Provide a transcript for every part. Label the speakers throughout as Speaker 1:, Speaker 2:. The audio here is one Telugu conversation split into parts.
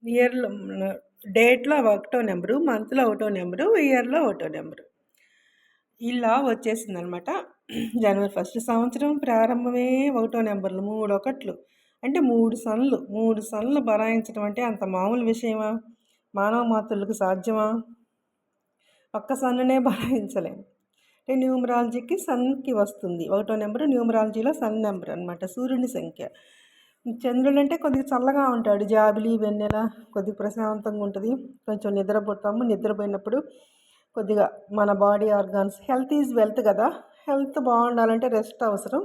Speaker 1: ఇయర్‌లో డేట్‌లో ఒకటో నెంబరు, మంత్‌లో ఒకటో నెంబరు, ఇయర్‌లో ఒకటో నెంబరు. ఇలా వచ్చేసిందనమాట. జనవరి ఫస్ట్ సంవత్సరం ప్రారంభమే ఒకటో నెంబర్లు 3 ఒకట్లు. అంటే 3 సనులు. 3 సనులు బరాయించడం అంటే అంత మామూలు విషయమా? మానవ మాతృలకు సాధ్యమా? ఒక్క సన్నునే బరాయించలేం. అంటే న్యూమరాలజీకి సన్‌కి వస్తుంది. ఒకటో నెంబరు న్యూమరాలజీలో సన్ నెంబర్ అనమాట. సూర్యుని సంఖ్య. చంద్రుడంటే కొద్దిగా చల్లగా ఉంటాడు. జాబిలి, వెన్నెల కొద్దిగా ప్రశాంతంగా ఉంటది. కొంచెం నిద్రపోతాము. నిద్రపోయినప్పుడు కొద్దిగా మన body organs health is wealth కదా! హెల్త్ బాగుండాలంటే రెస్ట్ అవసరం.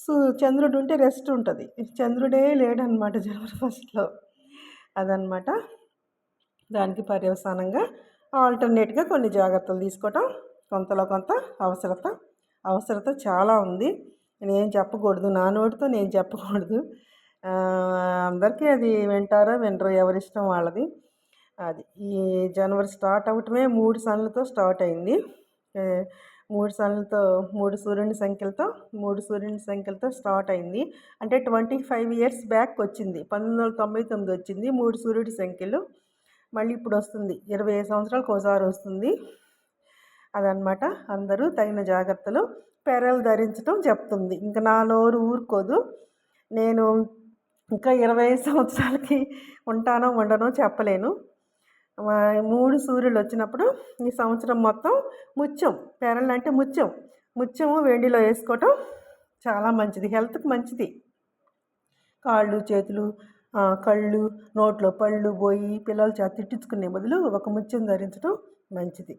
Speaker 1: సో, చంద్రుడు ఉంటే రెస్ట్ ఉంటది. చంద్రుడే లేడనమాట జనవరి ఫస్ట్‌లో. అదనమాట. దానికి పర్యవసానంగా ఆల్టర్‌నేట్‌గా కొన్ని జాగ్రత్తలు తీసుకోవటం కొంతలో కొంత అవసరత. అవసరత చాలా ఉంది. నేను చెప్పకూడదు. నా నోటితో నేను చెప్పకూడదు. అందరికీ అది వింటారో వినరో ఎవరిష్టం వాళ్ళది. అది. ఈ జనవరి స్టార్ట్ అవ్వటమే 3 సనులతో స్టార్ట్ అయింది. 3 సనులతో 3 సూర్యుని సంఖ్యలతో స్టార్ట్ అయింది. అంటే 25 ఇయర్స్ బ్యాక్ వచ్చింది. 1999 వచ్చింది 3 సూర్యుడి సంఖ్యలు. మళ్ళీ ఇప్పుడు వస్తుంది. 25 సంవత్సరాలకు ఒకసారి వస్తుంది. అదనమాట. అందరూ తగిన జాగ్రత్తలు పెరలు ధరించడం చెప్తుంది. ఇంక నా నోరు ఊరుకోదు. నేను ఇంకా 25 సంవత్సరాలకి ఉంటానో ఉండనో చెప్పలేను. 3 సూర్యులు వచ్చినప్పుడు ఈ సంవత్సరం మొత్తం ముత్యం పెరలంటే ముత్యం. ముత్యము వెండిలో వేసుకోవటం చాలా మంచిది. హెల్త్‌కి మంచిది. కాళ్ళు, చేతులు, కళ్ళు, నోట్లో పళ్ళు పోయి పిల్లల చేత తిట్టించుకునే బదులు ఒక ముత్యం ధరించడం మంచిది.